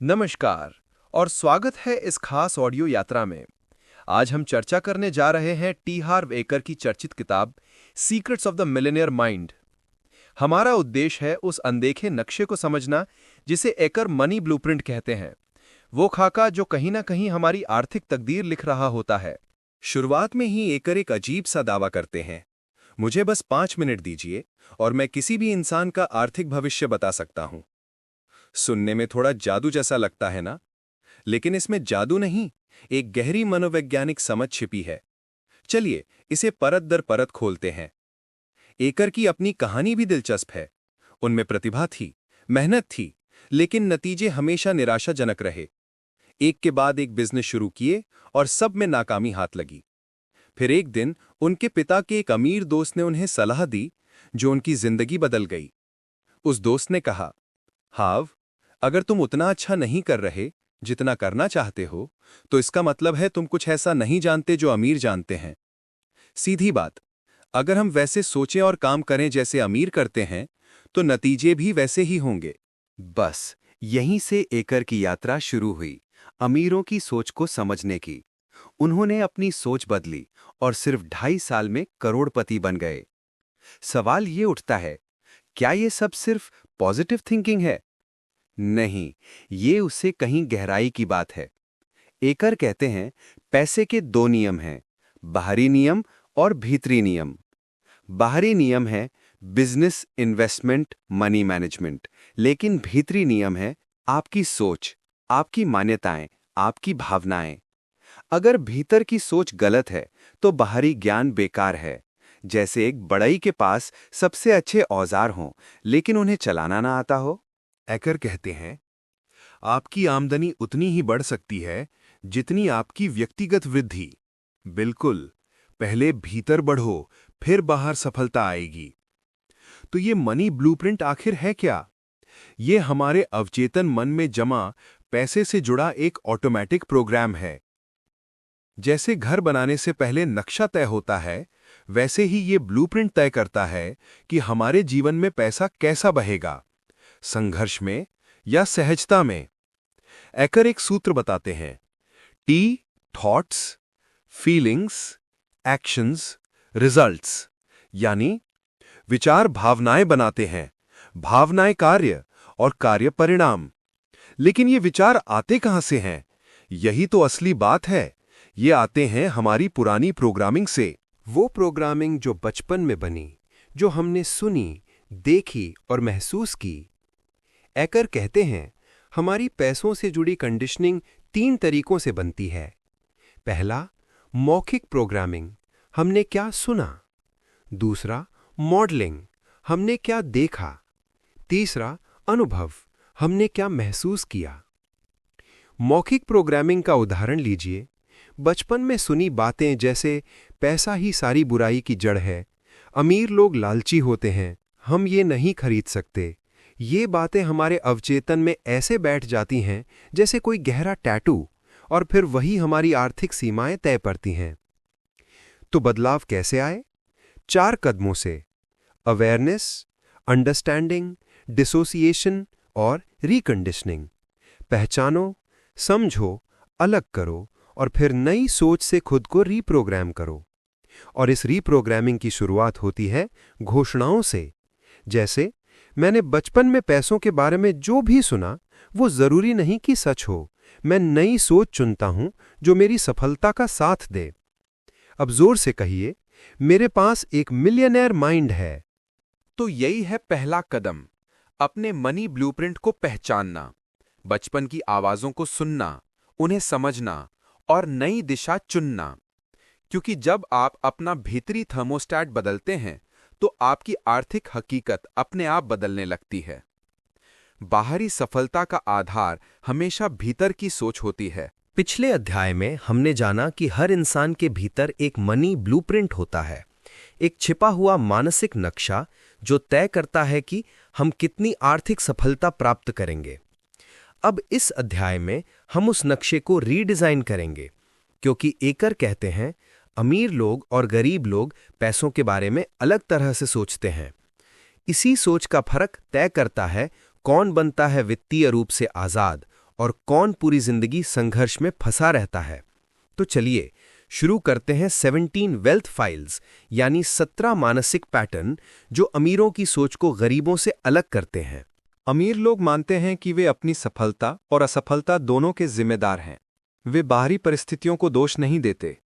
नमस्कार और स्वागत है इस खास ऑडियो यात्रा में। आज हम चर्चा करने जा रहे हैं टी हार्व एकर की चर्चित किताब secrets of the Millionaire mind. हमारा उद्देश्य है उस अनदेखे नक्शे को समझना जिसे एकर मनी ब्लूप्रिंट कहते हैं, वो खाका जो कहीं ना कहीं हमारी आर्थिक तकदीर लिख रहा होता है। शुरुआत में ही एकर एक अजीब सा दावा करते हैं, मुझे बस 5 मिनट दीजिए और मैं किसी भी इंसान का आर्थिक भविष्य बता सकता हूं। सुनने में थोड़ा जादू जैसा लगता है ना? लेकिन इसमें जादू नहीं, एक गहरी मनोवैज्ञानिक समझ छिपी है। चलिए इसे परत दर परत खोलते हैं। एकर की अपनी कहानी भी दिलचस्प है। उनमें प्रतिभा थी, मेहनत थी, लेकिन नतीजे हमेशा निराशाजनक रहे। एक के बाद एक बिजनेस शुरू किए और सब में नाकामी हाथ लगी। फिर एक दिन उनके पिता के एक अमीर दोस्त ने उन्हें सलाह दी जो उनकी जिंदगी बदल गई। उस दोस्त ने कहा, हाव, अगर तुम उतना अच्छा नहीं कर रहे जितना करना चाहते हो, तो इसका मतलब है तुम कुछ ऐसा नहीं जानते जो अमीर जानते हैं। सीधी बात, अगर हम वैसे सोचें और काम करें जैसे अमीर करते हैं, तो नतीजे भी वैसे ही होंगे। बस यहीं से एकर की यात्रा शुरू हुई, अमीरों की सोच को समझने की। उन्होंने अपनी सोच बदली और सिर्फ 2.5 साल में करोड़पति बन गए। सवाल ये उठता है, क्या ये सब सिर्फ पॉजिटिव थिंकिंग है? नहीं, ये उससे कहीं गहराई की बात है। एकर कहते हैं, पैसे के 2 नियम हैं, बाहरी नियम और भीतरी नियम। बाहरी नियम है बिजनेस, इन्वेस्टमेंट, मनी मैनेजमेंट, लेकिन भीतरी नियम है आपकी सोच, आपकी मान्यताएं, आपकी भावनाएं। अगर भीतर की सोच गलत है तो बाहरी ज्ञान बेकार है। जैसे एक बढ़ई के पास सबसे अच्छे औजार हों लेकिन उन्हें चलाना ना आता हो। एकर कहते हैं, आपकी आमदनी उतनी ही बढ़ सकती है जितनी आपकी व्यक्तिगत वृद्धि। बिल्कुल, पहले भीतर बढ़ो, फिर बाहर सफलता आएगी। तो ये मनी ब्लूप्रिंट आखिर है क्या? ये हमारे अवचेतन मन में जमा पैसे से जुड़ा एक ऑटोमेटिक प्रोग्राम है। जैसे घर बनाने से पहले नक्शा तय होता है, वैसे ही ये ब्लूप्रिंट तय करता है कि हमारे जीवन में पैसा कैसा बहेगा, संघर्ष में या सहजता में। एकर एक सूत्र बताते हैं, T thoughts, feelings, actions, results. यानी विचार भावनाएं बनाते हैं, भावनाएं कार्य और कार्य परिणाम। लेकिन ये विचार आते कहां से हैं? यही तो असली बात है। ये आते हैं हमारी पुरानी प्रोग्रामिंग से। वो प्रोग्रामिंग जो बचपन में बनी, जो हमने सुनी, देखी और महसूस की। एकर कहते हैं, हमारी पैसों से जुड़ी कंडीशनिंग 3 तरीकों से बनती है। पहला, मौखिक प्रोग्रामिंग, हमने क्या सुना। दूसरा, मॉडलिंग, हमने क्या देखा। तीसरा, अनुभव, हमने क्या महसूस किया। मौखिक प्रोग्रामिंग का उदाहरण लीजिए। बचपन में सुनी बातें जैसे पैसा ही सारी बुराई की जड़ है, अमीर लोग लालची होते हैं, हम ये नहीं खरीद सकते। ये बातें हमारे अवचेतन में ऐसे बैठ जाती हैं जैसे कोई गहरा टैटू, और फिर वही हमारी आर्थिक सीमाएं तय करती हैं। तो बदलाव कैसे आए? 4 कदमों से: अवेयरनेस, अंडरस्टैंडिंग, डिसोसिएशन और रिकंडीशनिंग। पहचानो, समझो, अलग करो और फिर नई सोच से खुद को रीप्रोग्राम करो। और इस रीप्रोग्रामिंग की शुरुआत होती है घोषणाओं से। जैसे, मैंने बचपन में पैसों के बारे में जो भी सुना वो जरूरी नहीं कि सच हो। मैं नई सोच चुनता हूं जो मेरी सफलता का साथ दे। अब जोर से कहिए, मेरे पास एक मिलियनेयर माइंड है। तो यही है पहला कदम, अपने मनी ब्लूप्रिंट को पहचानना, बचपन की आवाजों को सुनना, उन्हें समझना और नई दिशा चुनना। क्योंकि जब आप अपना भीतरी थर्मोस्टेट बदलते हैं तो आपकी आर्थिक हकीकत अपने आप बदलने लगती है। बाहरी सफलता का आधार हमेशा भीतर की सोच होती है। पिछले अध्याय में हमने जाना कि हर इंसान के भीतर एक मनी ब्लूप्रिंट होता है, एक छिपा हुआ मानसिक नक्शा जो तय करता है कि हम कितनी आर्थिक सफलता प्राप्त करेंगे। अब इस अध्याय में हम उस नक्शे को रीडिजाइन करेंगे, क्योंकि एकर कहते हैं, अमीर लोग और गरीब लोग पैसों के बारे में अलग तरह से सोचते हैं। इसी सोच का फर्क तय करता है कौन बनता है वित्तीय रूप से आजाद और कौन पूरी जिंदगी संघर्ष में फंसा रहता है। तो चलिए शुरू करते हैं 17 वेल्थ फाइल्स, यानी 17 मानसिक पैटर्न जो अमीरों की सोच को गरीबों से अलग करते हैं। अमीर लोग मानते हैं कि वे अपनी सफलता और असफलता दोनों के जिम्मेदार हैं। वे बाहरी परिस्थितियों को दोष नहीं देते।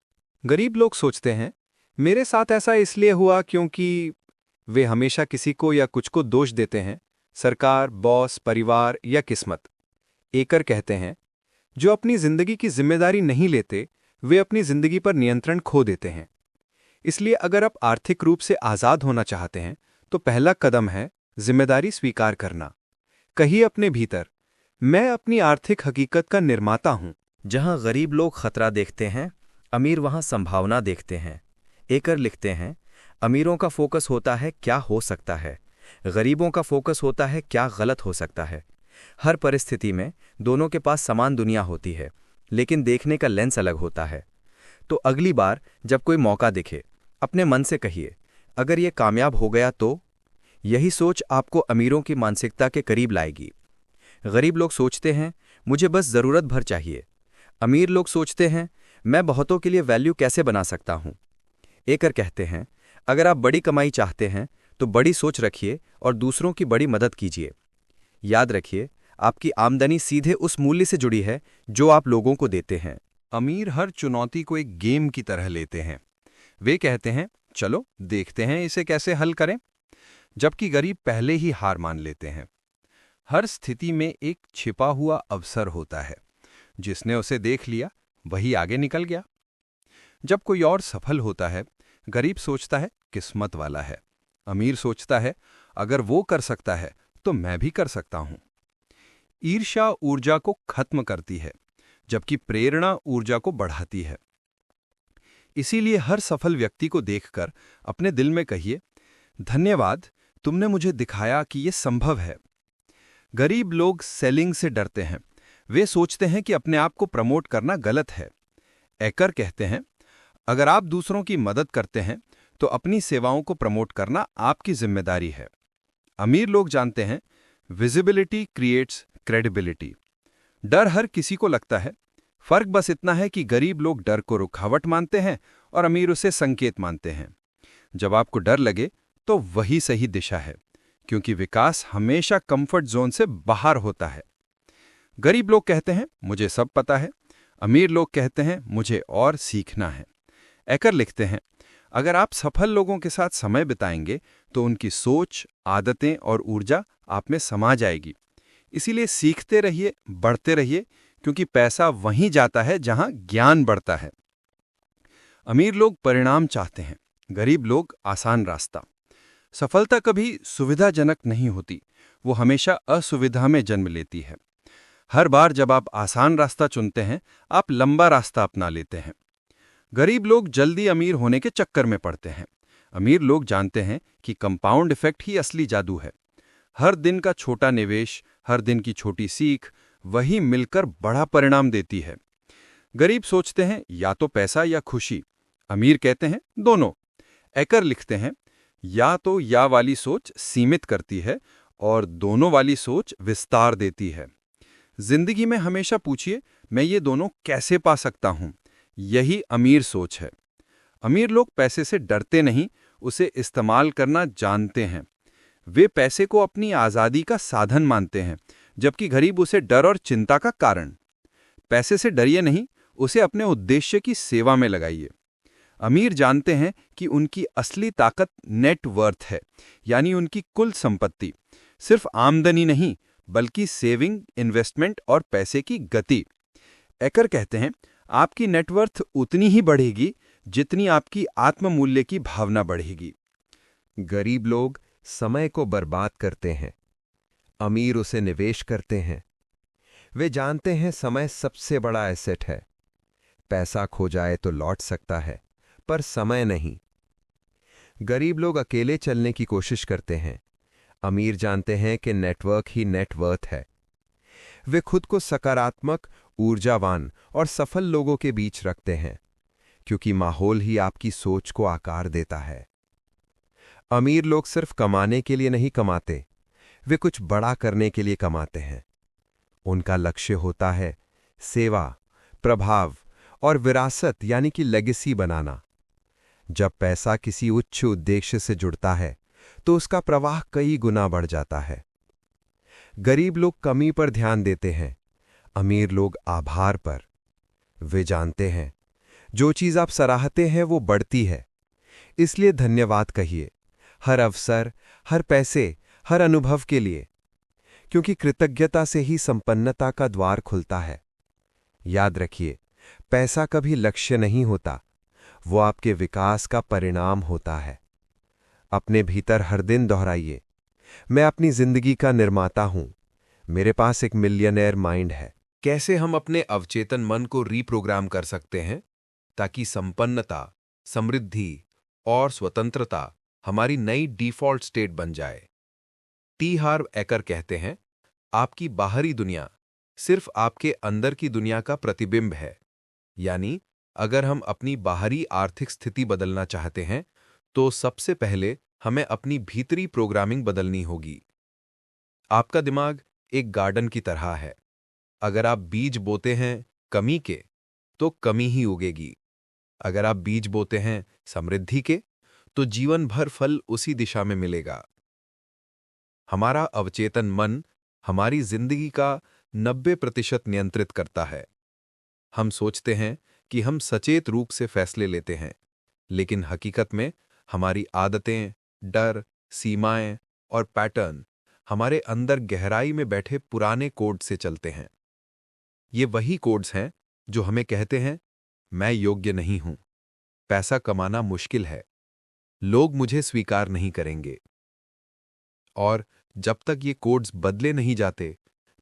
गरीब लोग सोचते हैं, मेरे साथ ऐसा इसलिए हुआ क्योंकि वे हमेशा किसी को या कुछ को दोष देते हैं, सरकार, बॉस, परिवार या किस्मत। एकर कहते हैं, जो अपनी जिंदगी की जिम्मेदारी नहीं लेते वे अपनी जिंदगी पर नियंत्रण खो देते हैं। इसलिए अगर आप आर्थिक रूप से आज़ाद होना चाहते हैं तो पहला कदम है जिम्मेदारी स्वीकार करना। कहिए अपने भीतर, मैं अपनी आर्थिक हकीकत का निर्माता हूं। जहां गरीब लोग खतरा देखते हैं, अमीर वहां संभावना देखते हैं। एकर लिखते हैं, अमीरों का फोकस होता है क्या हो सकता है, गरीबों का फोकस होता है क्या गलत हो सकता है। हर परिस्थिति में दोनों के पास समान दुनिया होती है, लेकिन देखने का लेंस अलग होता है। तो अगली बार जब कोई मौका दिखे, अपने मन से कहिए, अगर ये कामयाब हो गया तो। यही सोच आपको अमीरों की मानसिकता के करीब लाएगी। गरीब लोग सोचते हैं, मुझे बस ज़रूरत भर चाहिए। अमीर लोग सोचते हैं, मैं बहुतों के लिए वैल्यू कैसे बना सकता हूं। एकर कहते हैं, अगर आप बड़ी कमाई चाहते हैं तो बड़ी सोच रखिए और दूसरों की बड़ी मदद कीजिए। याद रखिए, आपकी आमदनी सीधे उस मूल्य से जुड़ी है जो आप लोगों को देते हैं। अमीर हर चुनौती को एक गेम की तरह लेते हैं। वे कहते हैं, चलो देखते हैं इसे कैसे हल करें, जबकि गरीब पहले ही हार मान लेते हैं। हर स्थिति में एक छिपा हुआ अवसर होता है। जिसने उसे देख लिया वही आगे निकल गया। जब कोई और सफल होता है, गरीब सोचता है किस्मत वाला है। अमीर सोचता है अगर वो कर सकता है तो मैं भी कर सकता हूं। ईर्ष्या ऊर्जा को खत्म करती है, जबकि प्रेरणा ऊर्जा को बढ़ाती है। इसीलिए हर सफल व्यक्ति को देखकर अपने दिल में कहिए, धन्यवाद, तुमने मुझे दिखाया कि यह संभव है। गरीब लोग सेलिंग से डरते हैं। वे सोचते हैं कि अपने आप को प्रमोट करना गलत है। एकर कहते हैं, अगर आप दूसरों की मदद करते हैं तो अपनी सेवाओं को प्रमोट करना आपकी जिम्मेदारी है। अमीर लोग जानते हैं, विजिबिलिटी क्रिएट्स क्रेडिबिलिटी। डर हर किसी को लगता है। फर्क बस इतना है कि गरीब लोग डर को रुकावट मानते हैं और अमीर उसे संकेत मानते हैं। जब आपको डर लगे तो वही सही दिशा है, क्योंकि विकास हमेशा कंफर्ट जोन से बाहर होता है। गरीब लोग कहते हैं, मुझे सब पता है। अमीर लोग कहते हैं, मुझे और सीखना है। एकर लिखते हैं, अगर आप सफल लोगों के साथ समय बिताएंगे तो उनकी सोच, आदतें और ऊर्जा आप में समा जाएगी। इसीलिए सीखते रहिए, बढ़ते रहिए, क्योंकि पैसा वहीं जाता है जहां ज्ञान बढ़ता है। अमीर लोग परिणाम चाहते हैं, गरीब लोग आसान रास्ता। सफलता कभी सुविधाजनक नहीं होती, वो हमेशा असुविधा में जन्म लेती है। हर बार जब आप आसान रास्ता चुनते हैं, आप लंबा रास्ता अपना लेते हैं। गरीब लोग जल्दी अमीर होने के चक्कर में पड़ते हैं। अमीर लोग जानते हैं कि कंपाउंड इफेक्ट ही असली जादू है। हर दिन का छोटा निवेश, हर दिन की छोटी सीख, वही मिलकर बड़ा परिणाम देती है। गरीब सोचते हैं या तो पैसा या खुशी, अमीर कहते हैं दोनों। एकर लिखते हैं, या तो या वाली सोच सीमित करती है और दोनों वाली सोच विस्तार देती है। जिंदगी में हमेशा पूछिए, मैं ये दोनों कैसे पा सकता हूं? यही अमीर सोच है। अमीर लोग पैसे से डरते नहीं, उसे इस्तेमाल करना जानते हैं। वे पैसे को अपनी आज़ादी का साधन मानते हैं, जबकि गरीब उसे डर और चिंता का कारण। पैसे से डरिए नहीं, उसे अपने उद्देश्य की सेवा में लगाइए। अमीर जानते हैं कि उनकी असली ताकत नेट वर्थ है, यानी उनकी कुल संपत्ति। सिर्फ आमदनी नहीं, बल्कि सेविंग, इन्वेस्टमेंट और पैसे की गति। एकर कहते हैं, आपकी नेटवर्थ उतनी ही बढ़ेगी जितनी आपकी आत्ममूल्य की भावना बढ़ेगी। गरीब लोग समय को बर्बाद करते हैं, अमीर उसे निवेश करते हैं। वे जानते हैं समय सबसे बड़ा एसेट है। पैसा खो जाए तो लौट सकता है, पर समय नहीं। गरीब लोग अकेले चलने की कोशिश करते हैं, अमीर जानते हैं कि नेटवर्क ही नेटवर्थ है। वे खुद को सकारात्मक, ऊर्जावान और सफल लोगों के बीच रखते हैं, क्योंकि माहौल ही आपकी सोच को आकार देता है। अमीर लोग सिर्फ कमाने के लिए नहीं कमाते, वे कुछ बड़ा करने के लिए कमाते हैं। उनका लक्ष्य होता है सेवा, प्रभाव और विरासत यानी कि लेगेसी बनाना। जब पैसा किसी उच्च उद्देश्य से जुड़ता है तो उसका प्रवाह कई गुना बढ़ जाता है। गरीब लोग कमी पर ध्यान देते हैं, अमीर लोग आभार पर। वे जानते हैं जो चीज आप सराहते हैं वो बढ़ती है, इसलिए धन्यवाद कहिए, हर अवसर, हर पैसे, हर अनुभव के लिए, क्योंकि कृतज्ञता से ही संपन्नता का द्वार खुलता है। याद रखिए, पैसा कभी लक्ष्य नहीं होता, वो आपके विकास का परिणाम होता है। अपने भीतर हर दिन दोहराइए, मैं अपनी जिंदगी का निर्माता हूं, मेरे पास एक मिलियनेयर माइंड है। कैसे हम अपने अवचेतन मन को रीप्रोग्राम कर सकते हैं ताकि संपन्नता, समृद्धि और स्वतंत्रता हमारी नई डिफॉल्ट स्टेट बन जाए? टी हार्व एकर कहते हैं, आपकी बाहरी दुनिया सिर्फ आपके अंदर की दुनिया का प्रतिबिंब है। यानी अगर हम अपनी बाहरी आर्थिक स्थिति बदलना चाहते हैं तो सबसे पहले हमें अपनी भीतरी प्रोग्रामिंग बदलनी होगी। आपका दिमाग एक गार्डन की तरह है। अगर आप बीज बोते हैं कमी के, तो कमी ही उगेगी। अगर आप बीज बोते हैं समृद्धि के, तो जीवन भर फल उसी दिशा में मिलेगा। हमारा अवचेतन मन हमारी जिंदगी का 90% नियंत्रित करता है। हम सोचते हैं कि हम सचेत रूप से फैसले लेते हैं, लेकिन हकीकत में हमारी आदतें, डर, सीमाएं और पैटर्न हमारे अंदर गहराई में बैठे पुराने कोड से चलते हैं। ये वही कोड्स हैं जो हमें कहते हैं, मैं योग्य नहीं हूं, पैसा कमाना मुश्किल है, लोग मुझे स्वीकार नहीं करेंगे। और जब तक ये कोड्स बदले नहीं जाते,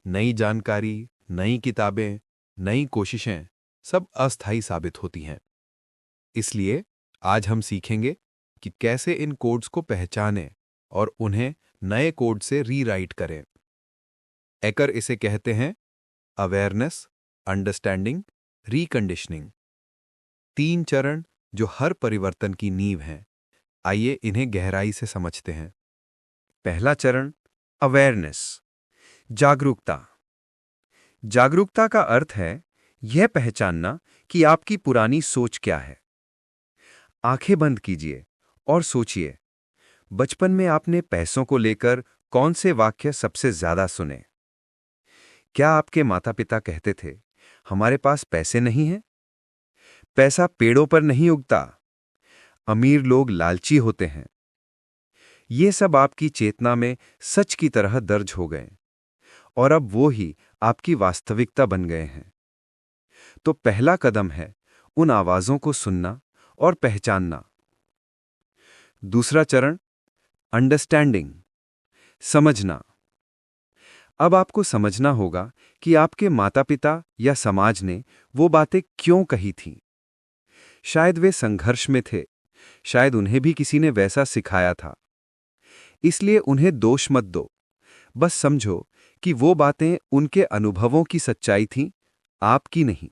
नई जानकारी, नई किताबें, नई कोशिशें सब अस्थायी साबित होती हैं। इसलिए आज हम सीखेंगे कि कैसे इन कोड्स को पहचानें और उन्हें नए कोड से रीराइट करें। एकर इसे कहते हैं अवेयरनेस, अंडरस्टैंडिंग, रिकंडीशनिंग। 3 चरण जो हर परिवर्तन की नींव हैं। आइए इन्हें गहराई से समझते हैं। पहला चरण अवेयरनेस, जागरूकता। जागरूकता का अर्थ है यह पहचानना कि आपकी पुरानी सोच क्या है। आंखें बंद कीजिए और सोचिए, बचपन में आपने पैसों को लेकर कौन से वाक्य सबसे ज्यादा सुने? क्या आपके माता पिता कहते थे, हमारे पास पैसे नहीं हैं? पैसा पेड़ों पर नहीं उगता, अमीर लोग लालची होते हैं। ये सब आपकी चेतना में सच की तरह दर्ज हो गए और अब वो ही आपकी वास्तविकता बन गए हैं। तो पहला कदम है उन आवाजों को सुनना और पहचानना। दूसरा चरण अंडरस्टैंडिंग, समझना। अब आपको समझना होगा कि आपके माता पिता या समाज ने वो बातें क्यों कही थीं। शायद वे संघर्ष में थे, शायद उन्हें भी किसी ने वैसा सिखाया था। इसलिए उन्हें दोष मत दो, बस समझो कि वो बातें उनके अनुभवों की सच्चाई थीं, आपकी नहीं।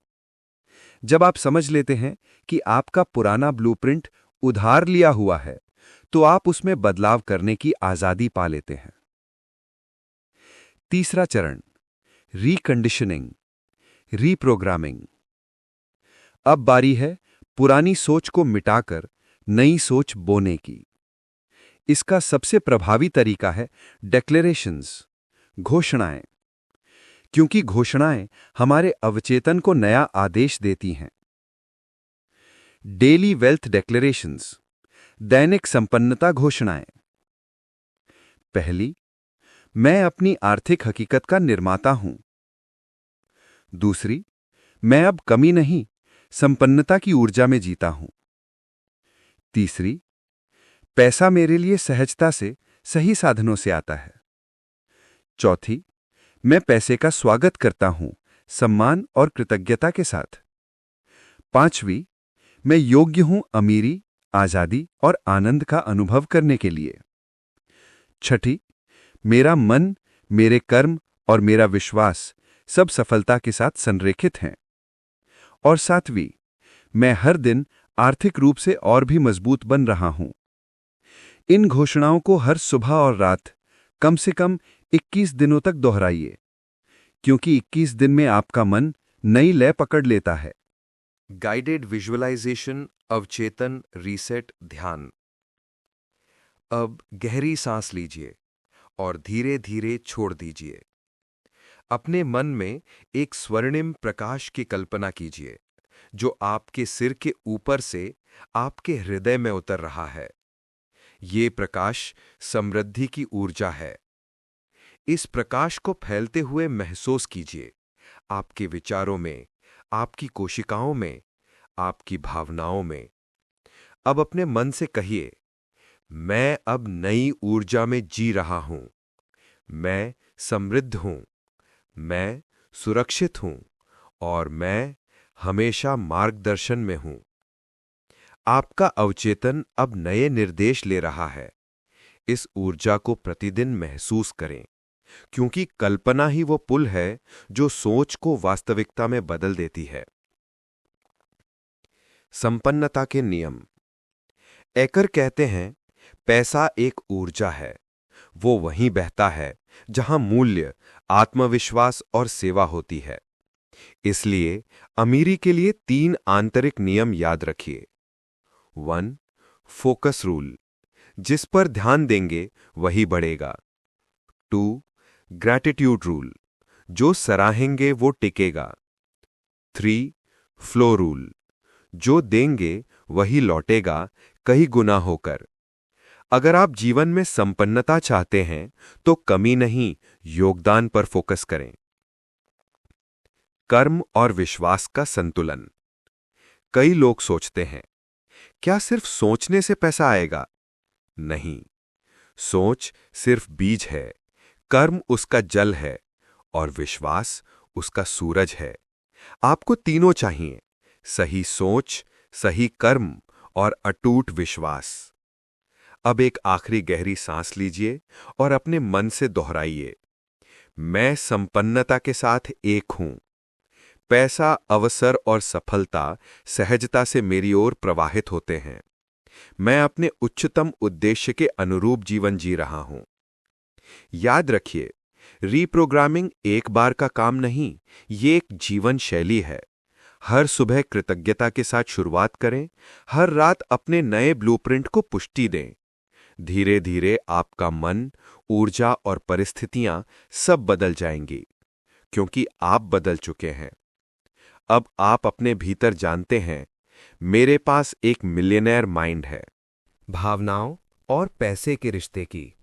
जब आप समझ लेते हैं कि आपका पुराना ब्लूप्रिंट उधार लिया हुआ है, तो आप उसमें बदलाव करने की आजादी पा लेते हैं। तीसरा चरण रिकंडीशनिंग, रीप्रोग्रामिंग। अब बारी है पुरानी सोच को मिटाकर नई सोच बोने की। इसका सबसे प्रभावी तरीका है डिक्लेरेशंस, घोषणाएं, क्योंकि घोषणाएं हमारे अवचेतन को नया आदेश देती हैं। डेली वेल्थ डिक्लेरेशंस, दैनिक संपन्नता घोषणाएं। पहली, मैं अपनी आर्थिक हकीकत का निर्माता हूं। दूसरी, मैं अब कमी नहीं, संपन्नता की ऊर्जा में जीता हूं। तीसरी, पैसा मेरे लिए सहजता से, सही साधनों से आता है। चौथी, मैं पैसे का स्वागत करता हूं, सम्मान और कृतज्ञता के साथ। पांचवी, मैं योग्य हूं अमीरी, आजादी और आनंद का अनुभव करने के लिए। छठी, मेरा मन, मेरे कर्म और मेरा विश्वास सब सफलता के साथ संरेखित हैं। और सातवीं, मैं हर दिन आर्थिक रूप से और भी मजबूत बन रहा हूं। इन घोषणाओं को हर सुबह और रात कम से कम 21 दिनों तक दोहराइए। क्योंकि 21 दिन में आपका मन नई लय पकड़ लेता है। गाइडेड विजुअलाइजेशन, अवचेतन, रीसेट, ध्यान। अब गहरी सांस लीजिए और धीरे धीरे छोड़ दीजिए। अपने मन में एक स्वर्णिम प्रकाश की कल्पना कीजिए जो आपके सिर के ऊपर से आपके हृदय में उतर रहा है। ये प्रकाश समृद्धि की ऊर्जा है। इस प्रकाश को फैलते हुए महसूस कीजिए, आपके विचारों में, आपकी कोशिकाओं में, आपकी भावनाओं में। अब अपने मन से कहिए, मैं अब नई ऊर्जा में जी रहा हूं। मैं समृद्ध हूं, मैं सुरक्षित हूं और मैं हमेशा मार्गदर्शन में हूं। आपका अवचेतन अब नए निर्देश ले रहा है। इस ऊर्जा को प्रतिदिन महसूस करें, क्योंकि कल्पना ही वो पुल है जो सोच को वास्तविकता में बदल देती है। संपन्नता के नियम। एकर कहते हैं, पैसा एक ऊर्जा है। वो वहीं बहता है जहां मूल्य, आत्मविश्वास और सेवा होती है। इसलिए अमीरी के लिए 3 आंतरिक नियम याद रखिए। 1. फोकस रूल, जिस पर ध्यान देंगे वही बढ़ेगा। 2. ग्रैटिट्यूड रूल, जो सराहेंगे वो टिकेगा। 3. फ्लो रूल, जो देंगे वही लौटेगा, कई गुना होकर। अगर आप जीवन में संपन्नता चाहते हैं तो कमी नहीं, योगदान पर फोकस करें। कर्म और विश्वास का संतुलन। कई लोग सोचते हैं, क्या सिर्फ सोचने से पैसा आएगा? नहीं, सोच सिर्फ बीज है, कर्म उसका जल है और विश्वास उसका सूरज है। आपको तीनों चाहिए, सही सोच, सही कर्म और अटूट विश्वास। अब एक आखिरी गहरी सांस लीजिए और अपने मन से दोहराइए, मैं संपन्नता के साथ एक हूं। पैसा, अवसर और सफलता सहजता से मेरी ओर प्रवाहित होते हैं। मैं अपने उच्चतम उद्देश्य के अनुरूप जीवन जी रहा हूं। याद रखिए, रीप्रोग्रामिंग एक बार का काम नहीं, ये एक जीवन शैली है। हर सुबह कृतज्ञता के साथ शुरुआत करें, हर रात अपने नए ब्लूप्रिंट को पुष्टि दें। धीरे धीरे आपका मन, ऊर्जा और परिस्थितियां सब बदल जाएंगी, क्योंकि आप बदल चुके हैं। अब आप अपने भीतर जानते हैं, मेरे पास एक मिलियनेयर माइंड है। भावनाओं और पैसे के रिश्ते की।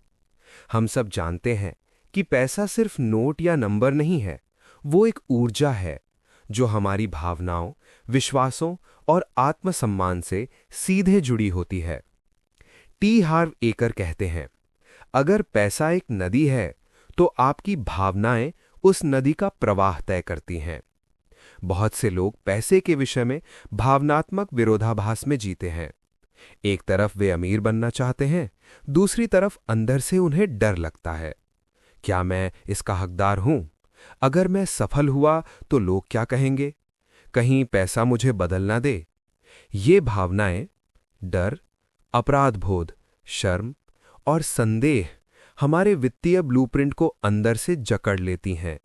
हम सब जानते हैं कि पैसा सिर्फ नोट या नंबर नहीं है, वो एक ऊर्जा है जो हमारी भावनाओं, विश्वासों और आत्मसम्मान से सीधे जुड़ी होती है। टी हार्व एकर कहते हैं, अगर पैसा एक नदी है तो आपकी भावनाएं उस नदी का प्रवाह तय करती हैं। बहुत से लोग पैसे के विषय में भावनात्मक विरोधाभास में जीते हैं। एक तरफ वे अमीर बनना चाहते हैं, दूसरी तरफ अंदर से उन्हें डर लगता है, क्या मैं इसका हकदार हूं? अगर मैं सफल हुआ तो लोग क्या कहेंगे? कहीं पैसा मुझे बदल ना दे। ये भावनाएं, डर, अपराधबोध, शर्म और संदेह हमारे वित्तीय ब्लूप्रिंट को अंदर से जकड़ लेती हैं।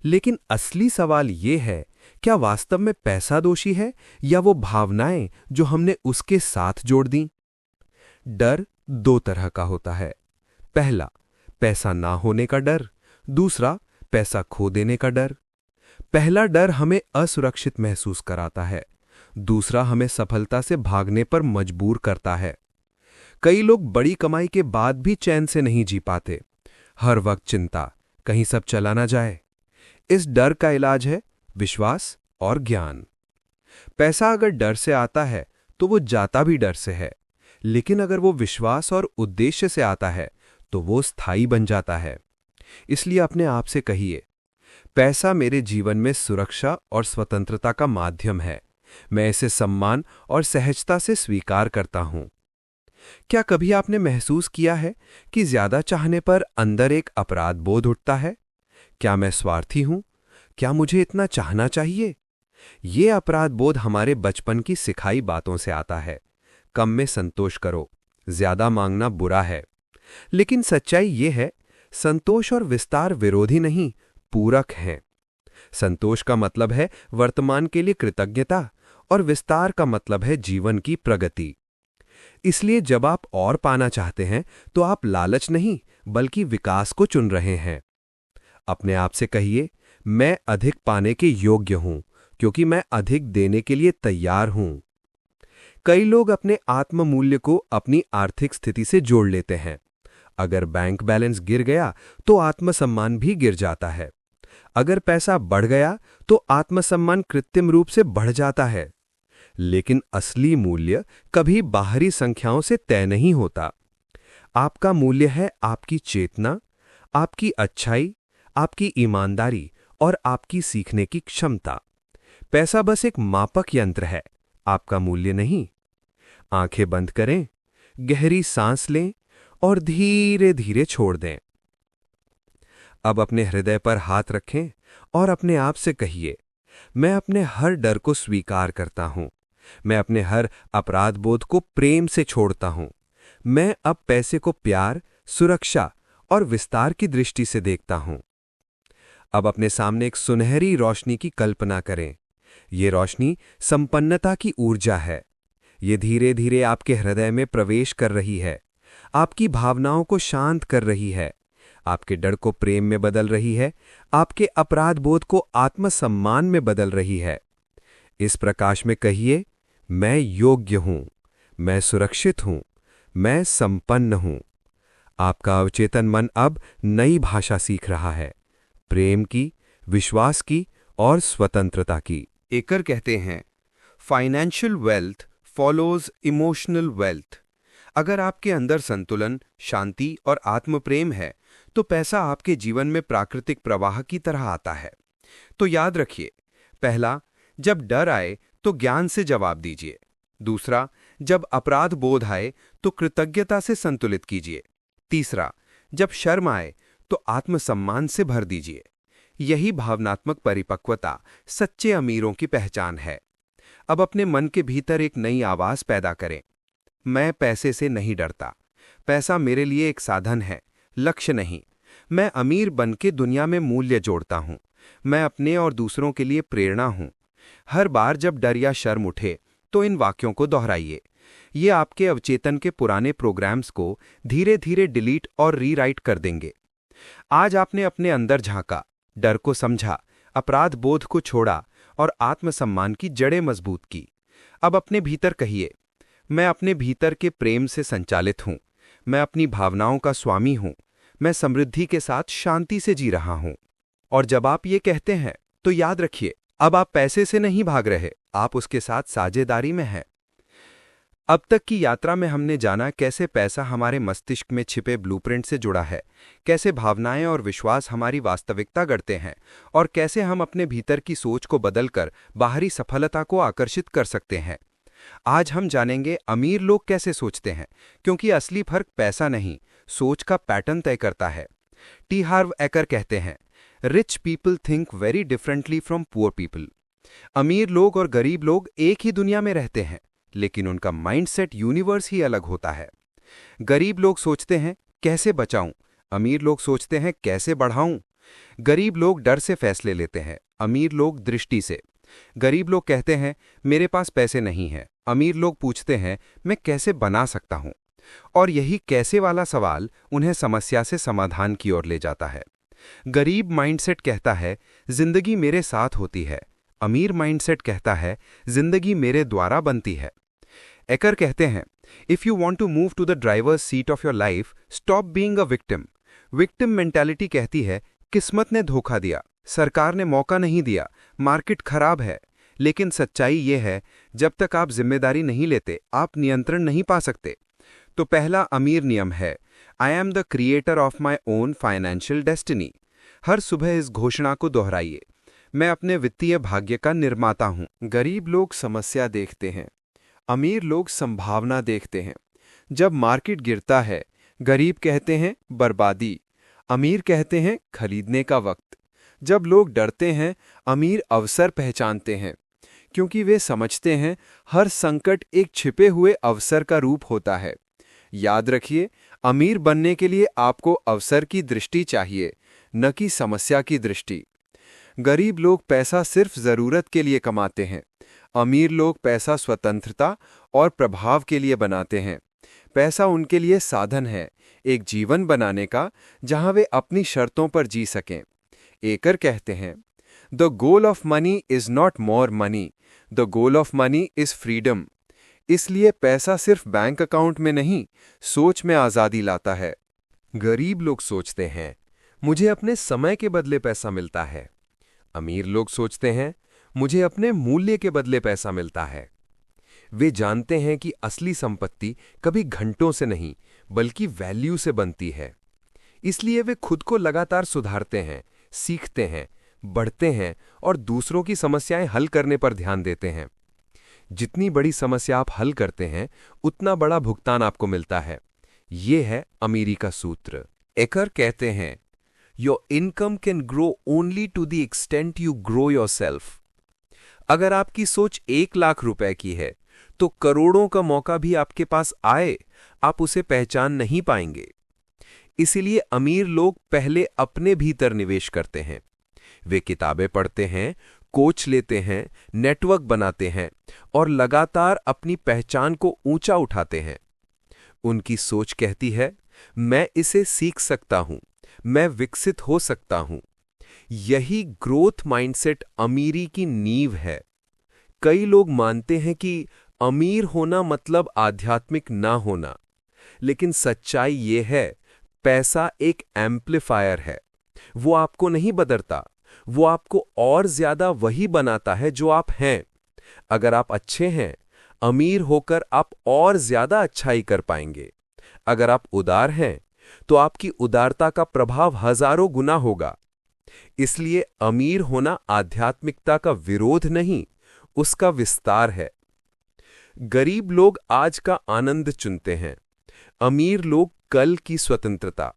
लेकिन असली सवाल ये है, क्या वास्तव में पैसा दोषी है या वो भावनाएं जो हमने उसके साथ जोड़ दी? डर 2 तरह का होता है। पहला, पैसा ना होने का डर। दूसरा, पैसा खो देने का डर। पहला डर हमें असुरक्षित महसूस कराता है, दूसरा हमें सफलता से भागने पर मजबूर करता है। कई लोग बड़ी कमाई के बाद भी चैन से नहीं जी पाते। हर वक्त चिंता, कहीं सब चला ना जाए। इस डर का इलाज है विश्वास और ज्ञान। पैसा अगर डर से आता है तो वो जाता भी डर से है, लेकिन अगर वो विश्वास और उद्देश्य से आता है तो वो स्थायी बन जाता है। इसलिए अपने आप से कहिए, पैसा मेरे जीवन में सुरक्षा और स्वतंत्रता का माध्यम है। मैं इसे सम्मान और सहजता से स्वीकार करता हूं। क्या कभी आपने महसूस किया है कि ज्यादा चाहने पर अंदर एक अपराध बोध उठता है? क्या मैं स्वार्थी हूं? क्या मुझे इतना चाहना चाहिए? ये अपराध बोध हमारे बचपन की सिखाई बातों से आता है। कम में संतोष करो, ज्यादा मांगना बुरा है। लेकिन सच्चाई ये है, संतोष और विस्तार विरोधी नहीं, पूरक हैं। संतोष का मतलब है वर्तमान के लिए कृतज्ञता और विस्तार का मतलब है जीवन की प्रगति। इसलिए जब आप और पाना चाहते हैं तो आप लालच नहीं बल्कि विकास को चुन रहे हैं। अपने आप से कहिए, मैं अधिक पाने के योग्य हूं क्योंकि मैं अधिक देने के लिए तैयार हूं। कई लोग अपने आत्म मूल्य को अपनी आर्थिक स्थिति से जोड़ लेते हैं। अगर बैंक बैलेंस गिर गया तो आत्मसम्मान भी गिर जाता है। अगर पैसा बढ़ गया तो आत्मसम्मान कृत्रिम रूप से बढ़ जाता है। लेकिन असली मूल्य कभी बाहरी संख्याओं से तय नहीं होता। आपका मूल्य है आपकी चेतना, आपकी अच्छाई, आपकी ईमानदारी और आपकी सीखने की क्षमता। पैसा बस एक मापक यंत्र है, आपका मूल्य नहीं। आंखें बंद करें, गहरी सांस लें और धीरे धीरे छोड़ दें। अब अपने हृदय पर हाथ रखें और अपने आप से कहिए, मैं अपने हर डर को स्वीकार करता हूं। मैं अपने हर अपराध बोध को प्रेम से छोड़ता हूं। मैं अब पैसे को प्यार, सुरक्षा और विस्तार की दृष्टि से देखता हूं। अब अपने सामने एक सुनहरी रोशनी की कल्पना करें। ये रोशनी संपन्नता की ऊर्जा है। ये धीरे धीरे आपके हृदय में प्रवेश कर रही है, आपकी भावनाओं को शांत कर रही है, आपके डर को प्रेम में बदल रही है, आपके अपराध बोध को आत्मसम्मान में बदल रही है। इस प्रकाश में कहिए, मैं योग्य हूं, मैं सुरक्षित हूं, मैं संपन्न हूं। आपका अवचेतन मन अब नई भाषा सीख रहा है, प्रेम की, विश्वास की और स्वतंत्रता की। एकर कहते हैं, financial wealth follows emotional wealth. अगर आपके अंदर संतुलन, शांति और आत्मप्रेम है तो पैसा आपके जीवन में प्राकृतिक प्रवाह की तरह आता है। तो याद रखिए, पहला, जब डर आए तो ज्ञान से जवाब दीजिए। दूसरा, जब अपराध बोध आए तो कृतज्ञता से संतुलित कीजिए। तीसरा, जब शर्म आए तो आत्मसम्मान से भर दीजिए। यही भावनात्मक परिपक्वता सच्चे अमीरों की पहचान है। अब अपने मन के भीतर एक नई आवाज पैदा करें। मैं पैसे से नहीं डरता। पैसा मेरे लिए एक साधन है, लक्ष्य नहीं। मैं अमीर बन के दुनिया में मूल्य जोड़ता हूं। मैं अपने और दूसरों के लिए प्रेरणा हूं। हर बार जब डर या शर्म उठे तो इन वाक्यों को दोहराइए। ये आपके अवचेतन के पुराने प्रोग्राम्स को धीरे धीरे डिलीट और रीराइट कर देंगे। आज आपने अपने अंदर झांका, डर को समझा, अपराध बोध को छोड़ा और आत्मसम्मान की जड़ें मजबूत की। अब अपने भीतर कहिए, मैं अपने भीतर के प्रेम से संचालित हूं। मैं अपनी भावनाओं का स्वामी हूं। मैं समृद्धि के साथ शांति से जी रहा हूं। और जब आप ये कहते हैं तो याद रखिए, अब आप पैसे से नहीं भाग रहे, आप उसके साथ साझेदारी में हैं। अब तक की यात्रा में हमने जाना कैसे पैसा हमारे मस्तिष्क में छिपे ब्लूप्रिंट से जुड़ा है, कैसे भावनाएं और विश्वास हमारी वास्तविकता गढ़ते हैं और कैसे हम अपने भीतर की सोच को बदलकर बाहरी सफलता को आकर्षित कर सकते हैं। आज हम जानेंगे अमीर लोग कैसे सोचते हैं, क्योंकि असली फर्क पैसा नहीं, सोच का पैटर्न तय करता है। टी हार्व एकर कहते हैं, rich people think very differently from poor people. अमीर लोग और गरीब लोग एक ही दुनिया में रहते हैं, लेकिन उनका माइंडसेट यूनिवर्स ही अलग होता है। गरीब लोग सोचते हैं कैसे बचाऊं, अमीर लोग सोचते हैं कैसे बढ़ाऊं। गरीब लोग डर से फैसले लेते हैं, अमीर लोग दृष्टि से। गरीब लोग कहते हैं मेरे पास पैसे नहीं हैं, अमीर लोग पूछते हैं मैं कैसे बना सकता हूं। और यही कैसे वाला सवाल उन्हें समस्या से समाधान की ओर ले जाता है। गरीब माइंडसेट कहता है जिंदगी मेरे साथ होती है, अमीर माइंडसेट कहता है जिंदगी मेरे द्वारा बनती है। एकर कहते हैं, if you want to move to the driver's seat of your life, stop being a victim. Victim mentality कहती है किस्मत ने धोखा दिया, सरकार ने मौका नहीं दिया, मार्केट खराब है। लेकिन सच्चाई ये है, जब तक आप जिम्मेदारी नहीं लेते आप नियंत्रण नहीं पा सकते। तो पहला अमीर नियम है, I am the creator of my own financial destiny. हर सुबह इस घोषणा को दोहराइए, मैं अपने वित्तीय भाग्य का निर्माता हूं। गरीब लोग समस्या देखते हैं, अमीर लोग संभावना देखते हैं। जब मार्केट गिरता है, गरीब कहते हैं बर्बादी, अमीर कहते हैं खरीदने का वक्त। जब लोग डरते हैं, अमीर अवसर पहचानते हैं, क्योंकि वे समझते हैं हर संकट एक छिपे हुए अवसर का रूप होता है। याद रखिए, अमीर बनने के लिए आपको अवसर की दृष्टि चाहिए, न कि समस्या की दृष्टि। गरीब लोग पैसा सिर्फ जरूरत के लिए कमाते हैं। अमीर लोग पैसा स्वतंत्रता और प्रभाव के लिए बनाते हैं। पैसा उनके लिए साधन है, एक जीवन बनाने का जहां वे अपनी शर्तों पर जी सकें। एकर कहते हैं, the goal of money is not more money, the goal of money is freedom. इसलिए पैसा सिर्फ बैंक अकाउंट में नहीं, सोच में आजादी लाता है। गरीब लोग सोचते हैं, मुझे अपने समय के बदले पैसा मिलता है। अमीर लोग सोचते हैं, मुझे अपने मूल्य के बदले पैसा मिलता है। वे जानते हैं कि असली संपत्ति कभी घंटों से नहीं बल्कि वैल्यू से बनती है। इसलिए वे खुद को लगातार सुधारते हैं, सीखते हैं, बढ़ते हैं और दूसरों की समस्याएं हल करने पर ध्यान देते हैं। जितनी बड़ी समस्या आप हल करते हैं, उतना बड़ा भुगतान आपको मिलता है। ये है अमीरी का सूत्र। एकर कहते हैं, your income can grow only to the extent you grow yourself. अगर आपकी सोच 1 लाख रुपए की है तो करोड़ों का मौका भी आपके पास आए, आप उसे पहचान नहीं पाएंगे। इसीलिए अमीर लोग पहले अपने भीतर निवेश करते हैं। वे किताबें पढ़ते हैं, कोच लेते हैं, नेटवर्क बनाते हैं और लगातार अपनी पहचान को ऊंचा उठाते हैं। उनकी सोच कहती है, मैं इसे सीख सकता हूं, मैं विकसित हो सकता हूं। यही ग्रोथ माइंडसेट अमीरी की नींव है। कई लोग मानते हैं कि अमीर होना मतलब आध्यात्मिक ना होना, लेकिन सच्चाई ये है, पैसा एक एम्प्लीफायर है। वो आपको नहीं बदलता, वो आपको और ज्यादा वही बनाता है जो आप हैं। अगर आप अच्छे हैं, अमीर होकर आप और ज्यादा अच्छाई कर पाएंगे। अगर आप उदार हैं, तो आपकी उदारता का प्रभाव हजारों गुना होगा। इसलिए अमीर होना आध्यात्मिकता का विरोध नहीं, उसका विस्तार है। गरीब लोग आज का आनंद चुनते हैं, अमीर लोग कल की स्वतंत्रता।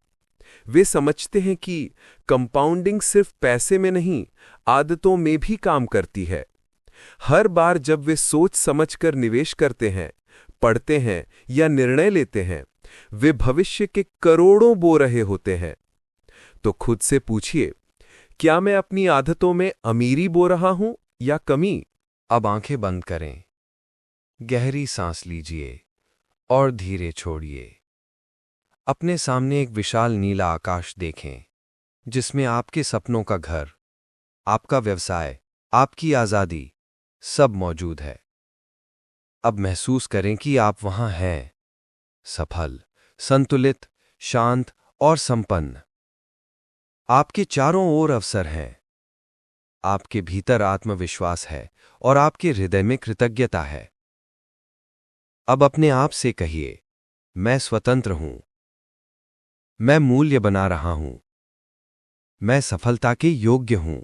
वे समझते हैं कि कंपाउंडिंग सिर्फ पैसे में नहीं, आदतों में भी काम करती है। हर बार जब वे सोच समझकर निवेश करते हैं, पढ़ते हैं या निर्णय लेते हैं, वे भविष्य के करोड़ों बो रहे होते हैं। तो खुद से पूछिए, क्या मैं अपनी आदतों में अमीरी बो रहा हूं या कमी? अब आंखें बंद करें, गहरी सांस लीजिए और धीरे छोड़िए। अपने सामने एक विशाल नीला आकाश देखें, जिसमें आपके सपनों का घर, आपका व्यवसाय, आपकी आजादी सब मौजूद है। अब महसूस करें कि आप वहां हैं, सफल, संतुलित, शांत और संपन्न। आपके चारों ओर अवसर हैं, आपके भीतर आत्मविश्वास है और आपके हृदय में कृतज्ञता है। अब अपने आप से कहिए, मैं स्वतंत्र हूं, मैं मूल्य बना रहा हूं, मैं सफलता के योग्य हूं,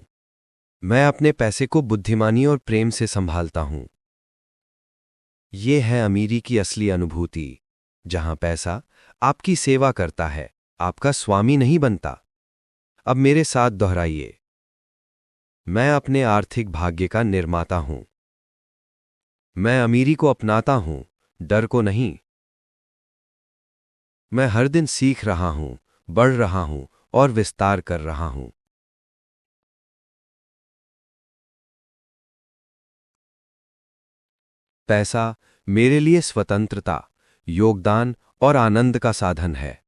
मैं अपने पैसे को बुद्धिमानी और प्रेम से संभालता हूं। यह है अमीरी की असली अनुभूति, जहां पैसा आपकी सेवा करता है, आपका स्वामी नहीं बनता। अब मेरे साथ दोहराइए, मैं अपने आर्थिक भाग्य का निर्माता हूं। मैं अमीरी को अपनाता हूं, डर को नहीं। मैं हर दिन सीख रहा हूं, बढ़ रहा हूं और विस्तार कर रहा हूं। पैसा मेरे लिए स्वतंत्रता, योगदान और आनंद का साधन है।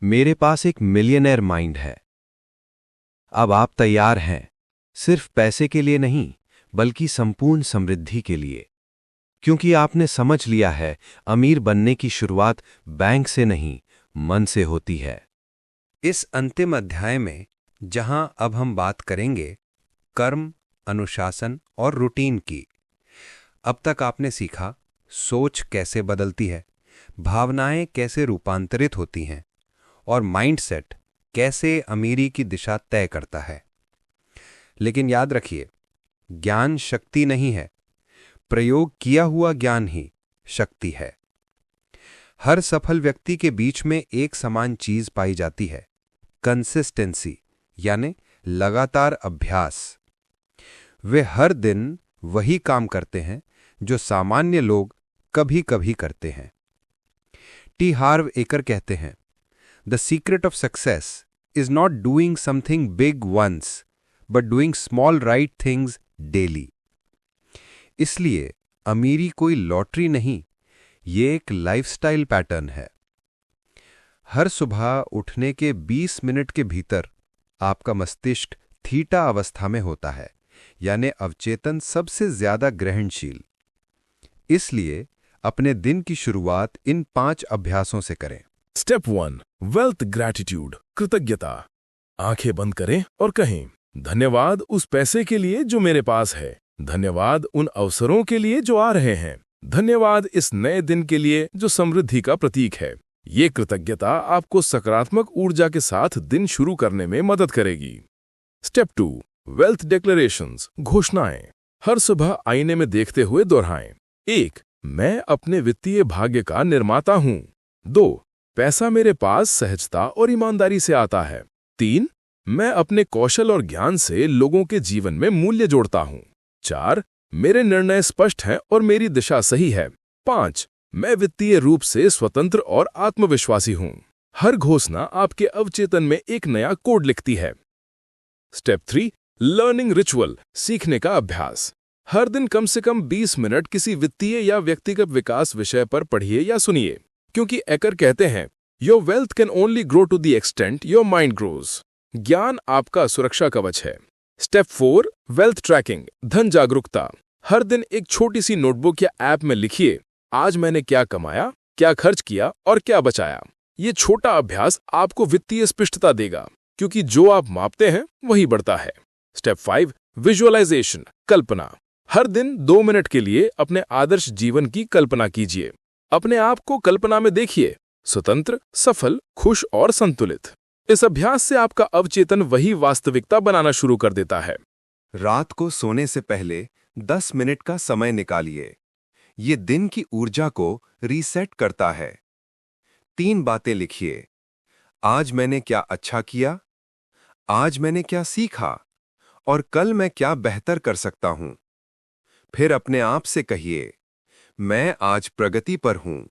मेरे पास एक मिलियनेयर माइंड है। अब आप तैयार हैं, सिर्फ पैसे के लिए नहीं, बल्कि संपूर्ण समृद्धि के लिए। क्योंकि आपने समझ लिया है, अमीर बनने की शुरुआत बैंक से नहीं, मन से होती है। इस अंतिम अध्याय में, जहां अब हम बात करेंगे कर्म, अनुशासन और रूटीन की। अब तक आपने सीखा सोच कैसे बदलती है, भावनाएं कैसे रूपांतरित होती हैं और माइंडसेट कैसे अमीरी की दिशा तय करता है। लेकिन याद रखिए, ज्ञान शक्ति नहीं है, प्रयोग किया हुआ ज्ञान ही शक्ति है। हर सफल व्यक्ति के बीच में एक समान चीज पाई जाती है, कंसिस्टेंसी, यानी लगातार अभ्यास। वे हर दिन वही काम करते हैं जो सामान्य लोग कभी कभी करते हैं। टी हार्व एकर कहते हैं, the secret of success is not doing something big once, but doing small right things daily. इसलिए अमीरी कोई लॉटरी नहीं, ये एक लाइफस्टाइल पैटर्न है। हर सुबह उठने के 20 मिनट के भीतर आपका मस्तिष्क थीटा अवस्था में होता है, यानी अवचेतन सबसे ज्यादा ग्रहणशील। इसलिए अपने दिन की शुरुआत इन 5 अभ्यासों से करें। स्टेप 1 वेल्थ ग्रैटिट्यूड, कृतज्ञता। आंखें बंद करें और कहें, धन्यवाद उस पैसे के लिए जो मेरे पास है, धन्यवाद उन अवसरों के लिए जो आ रहे हैं, धन्यवाद इस नए दिन के लिए जो समृद्धि का प्रतीक है। ये कृतज्ञता आपको सकारात्मक ऊर्जा के साथ दिन शुरू करने में मदद करेगी। स्टेप 2 वेल्थ डिक्लेरेशंस, घोषणाएं। हर सुबह आईने में देखते हुए दोहराएं। 1 मैं अपने वित्तीय भाग्य का निर्माता हूं। 2 पैसा मेरे पास सहजता और ईमानदारी से आता है। 3 मैं अपने कौशल और ज्ञान से लोगों के जीवन में मूल्य जोड़ता हूं। 4 मेरे निर्णय स्पष्ट हैं और मेरी दिशा सही है। 5 मैं वित्तीय रूप से स्वतंत्र और आत्मविश्वासी हूं। हर घोषणा आपके अवचेतन में एक नया कोड लिखती है। स्टेप 3 लर्निंग रिचुअल, सीखने का अभ्यास। हर दिन कम से कम 20 मिनट किसी वित्तीय या व्यक्तिगत विकास विषय पर पढ़िए या सुनिए, क्योंकि एकर कहते हैं your wealth can only grow to the extent your mind grows. ज्ञान आपका सुरक्षा कवच है। स्टेप 4 वेल्थ ट्रैकिंग, धन जागरूकता। हर दिन एक छोटी सी नोटबुक या ऐप में लिखिए, आज मैंने क्या कमाया, क्या खर्च किया और क्या बचाया। ये छोटा अभ्यास आपको वित्तीय स्पष्टता देगा, क्योंकि जो आप मापते हैं वही बढ़ता है। स्टेप 5 विजुअलाइजेशन, कल्पना। हर दिन 2 मिनट के लिए अपने आदर्श जीवन की कल्पना कीजिए। अपने आप को कल्पना में देखिए, स्वतंत्र, सफल, खुश और संतुलित। इस अभ्यास से आपका अवचेतन वही वास्तविकता बनाना शुरू कर देता है। रात को सोने से पहले 10 मिनट का समय निकालिए। ये दिन की ऊर्जा को रीसेट करता है। 3 बातें लिखिए, आज मैंने क्या अच्छा किया, आज मैंने क्या सीखा और कल मैं क्या बेहतर कर सकता हूं। फिर अपने आप से कहिए, मैं आज प्रगति पर हूं,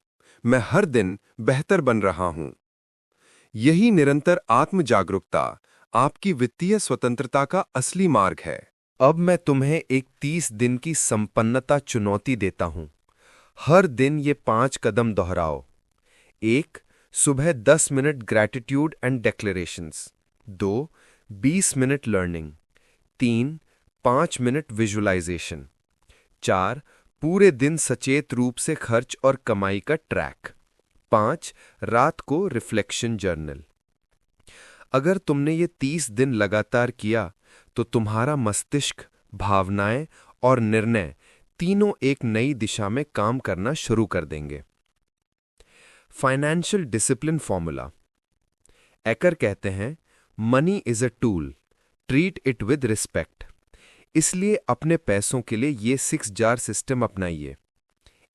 मैं हर दिन बेहतर बन रहा हूं। यही निरंतर आत्म जागरूकता आपकी वित्तीय स्वतंत्रता का असली मार्ग है। अब मैं तुम्हें एक 30 दिन की संपन्नता चुनौती देता हूं। हर दिन ये 5 कदम दोहराओ। 1 सुबह 10 minute gratitude and declarations. 2 20 minute learning. 3 5 minute visualisation. 4 पूरे दिन सचेत रूप से खर्च और कमाई का ट्रैक। 5 रात को रिफ्लेक्शन जर्नल। अगर तुमने ये 30 दिन लगातार किया तो तुम्हारा मस्तिष्क, भावनाएं और निर्णय तीनों एक नई दिशा में काम करना शुरू कर देंगे। Financial discipline formula. एकर कहते हैं, money is a tool, treat it with respect. इसलिए अपने पैसों के लिए ये 6 जार सिस्टम अपनाइए।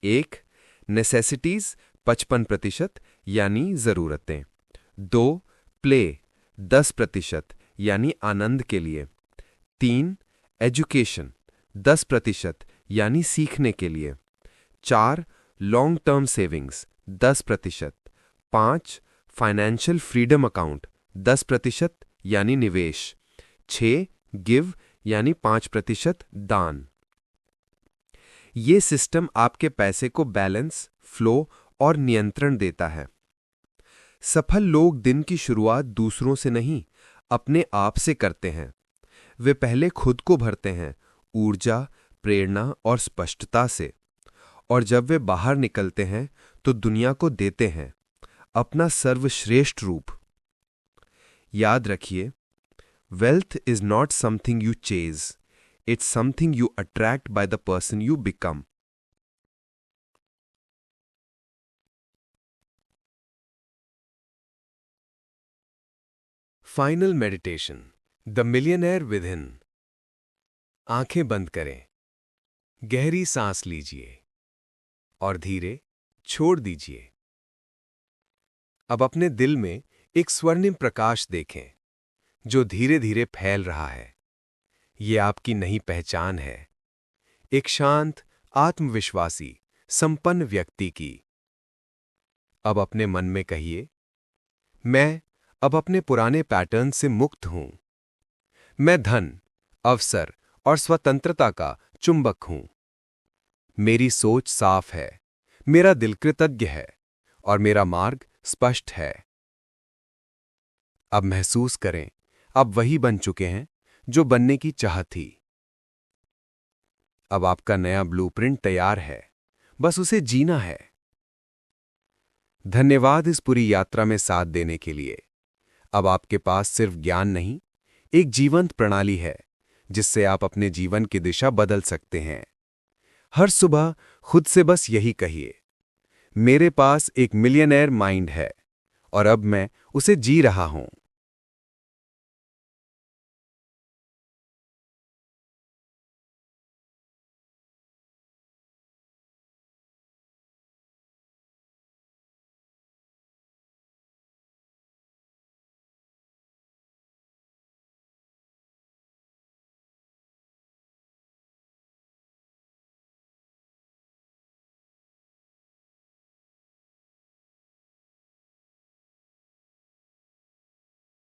1 नेसेसिटीज 55% यानी जरूरतें। 2 प्ले 10% यानी आनंद के लिए। 3 एजुकेशन 10% यानी सीखने के लिए। 4 long term savings 10%। 5 financial freedom account 10% यानी निवेश। 6 गिव यानी 5% दान। ये सिस्टम आपके पैसे को बैलेंस, फ्लो और नियंत्रण देता है। सफल लोग दिन की शुरुआत दूसरों से नहीं, अपने आप से करते हैं। वे पहले खुद को भरते हैं ऊर्जा, प्रेरणा और स्पष्टता से, और जब वे बाहर निकलते हैं तो दुनिया को देते हैं अपना सर्वश्रेष्ठ रूप। याद रखिए, wealth is not something you chase, it's something you attract by the person you become. Final meditation, the millionaire with in. आंखें बंद करें, गहरी सांस लीजिए और धीरे छोड़ दीजिए। अब अपने दिल में एक स्वर्णिम प्रकाश देखें जो धीरे धीरे फैल रहा है। ये आपकी नई पहचान है, एक शांत, आत्मविश्वासी, संपन्न व्यक्ति की। अब अपने मन में कहिए, मैं अब अपने पुराने पैटर्न से मुक्त हूं। मैं धन, अवसर और स्वतंत्रता का चुंबक हूं। मेरी सोच साफ है, मेरा दिल कृतज्ञ है और मेरा मार्ग स्पष्ट है। अब महसूस करें, अब वही बन चुके हैं जो बनने की चाह थी। अब आपका नया ब्लूप्रिंट तैयार है, बस उसे जीना है। धन्यवाद इस पूरी यात्रा में साथ देने के लिए। अब आपके पास सिर्फ ज्ञान नहीं, एक जीवंत प्रणाली है जिससे आप अपने जीवन की दिशा बदल सकते हैं। हर सुबह खुद से बस यही कहिए, मेरे पास एक मिलियनेयर माइंड है और अब मैं उसे जी रहा हूं।